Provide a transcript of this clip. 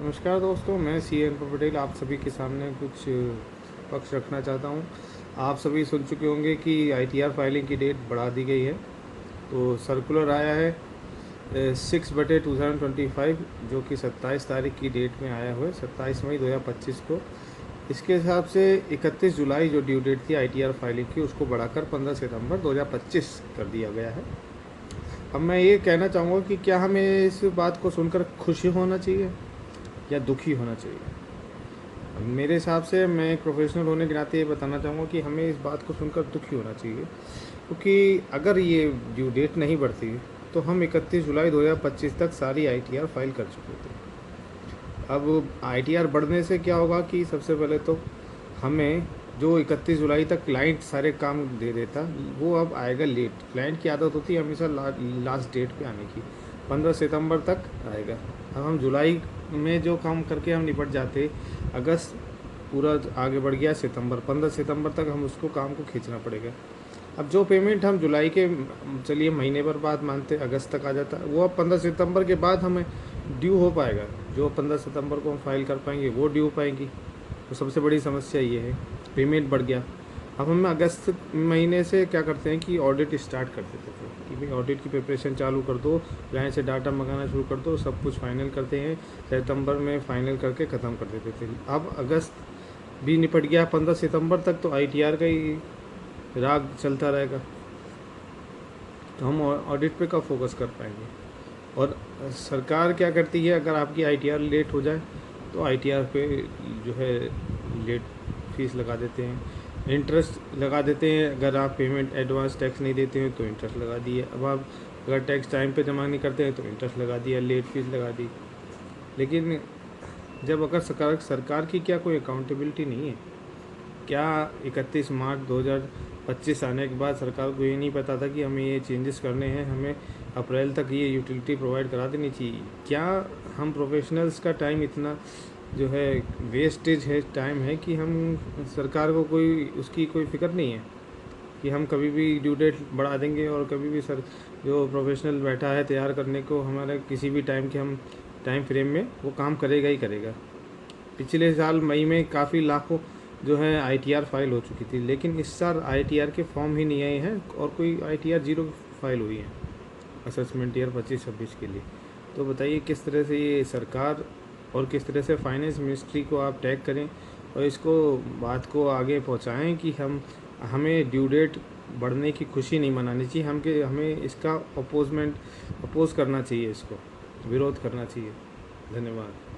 नमस्कार दोस्तों, मैं सी एन पटेल आप सभी के सामने कुछ पक्ष रखना चाहता हूं। आप सभी सुन चुके होंगे कि आईटीआर फाइलिंग की डेट बढ़ा दी गई है। तो सर्कुलर आया है 6/2025, जो कि 27 तारीख की डेट में आया हुआ है, 27 मई 2025 को। इसके हिसाब से 31 जुलाई जो ड्यू डेट थी आईटीआर फाइलिंग की, उसको बढ़ाकर 15 सितंबर 2025 कर दिया गया है। अब मैं ये कहना चाहूँगा कि क्या हमें इस बात को सुनकर खुशी होना चाहिए या दुखी होना चाहिए। मेरे हिसाब से मैं एक प्रोफेशनल होने के नाते ये बताना चाहूँगा कि हमें इस बात को सुनकर दुखी होना चाहिए, क्योंकि अगर ये ड्यू डेट नहीं बढ़ती तो हम 31 जुलाई 2025 तक सारी आईटीआर फाइल कर चुके थे। अब आईटीआर बढ़ने से क्या होगा कि सबसे पहले तो हमें जो 31 जुलाई तक क्लाइंट सारे काम दे देता, वो अब आएगा लेट। क्लाइंट की आदत होती है हमेशा लास्ट डेट पे आने की, 15 सितंबर तक आएगा। अब हम जुलाई में जो काम करके हम निपट जाते, अगस्त पूरा आगे बढ़ गया, सितंबर 15 सितंबर तक हम उसको काम को खींचना पड़ेगा। अब जो पेमेंट हम जुलाई के चलिए महीने भर बाद मानते अगस्त तक आ जाता, वो अब 15 सितंबर के बाद हमें ड्यू हो पाएगा। जो 15 सितंबर को हम फाइल कर पाएंगे वो ड्यू हो पाएंगी। तो सबसे बड़ी समस्या ये है, पेमेंट बढ़ गया। अब हम अगस्त महीने से क्या करते हैं कि ऑडिट स्टार्ट कर देते थे कि भाई ऑडिट की प्रिपरेशन चालू कर दो, क्लाइंट से डाटा मंगाना शुरू कर दो, सब कुछ फाइनल करते हैं, सितंबर में फाइनल करके ख़त्म कर देते थे। अब अगस्त भी निपट गया, 15 सितंबर तक तो आईटीआर का ही राग चलता रहेगा। तो हम ऑडिट पे कब फोकस कर पाएंगे। और सरकार क्या करती है, अगर आपकी आईटीआर लेट हो जाए तो आईटीआर पे जो है लेट फीस लगा देते हैं, इंटरेस्ट लगा देते हैं। अगर आप पेमेंट एडवांस टैक्स नहीं देते हैं तो इंटरेस्ट लगा दिए। अब आप अगर टैक्स टाइम पे जमा नहीं करते हैं तो इंटरेस्ट लगा दिया, लेट फीस लगा दी। लेकिन जब अगर सरकार की क्या कोई अकाउंटेबिलिटी नहीं है क्या? 31 मार्च 2025 आने के बाद सरकार को ये नहीं पता था कि हमें ये चेंजेस करने हैं, हमें अप्रैल तक ये यूटिलिटी प्रोवाइड करा देनी चाहिए? क्या हम प्रोफेशनल्स का टाइम इतना जो है वेस्टेज है, टाइम है कि हम सरकार को कोई उसकी कोई फ़िक्र नहीं है कि हम कभी भी ड्यू डेट बढ़ा देंगे और कभी भी सर जो प्रोफेशनल बैठा है तैयार करने को, हमारे किसी भी टाइम के हम टाइम फ्रेम में वो काम करेगा ही करेगा। पिछले साल मई में काफ़ी लाखों जो है आईटीआर फाइल हो चुकी थी, लेकिन इस साल आईटीआर के फॉर्म ही नहीं आए हैं और कोई आईटीआर जीरो फाइल हुई है असेसमेंट ईयर 25-26 के लिए। तो बताइए किस तरह से ये सरकार और किस तरह से फाइनेंस मिनिस्ट्री को आप टैग करें और इसको बात को आगे पहुंचाएं कि हमें ड्यू डेट बढ़ने की खुशी नहीं मनानी चाहिए, हमें इसका अपोज करना चाहिए, इसको विरोध करना चाहिए। धन्यवाद।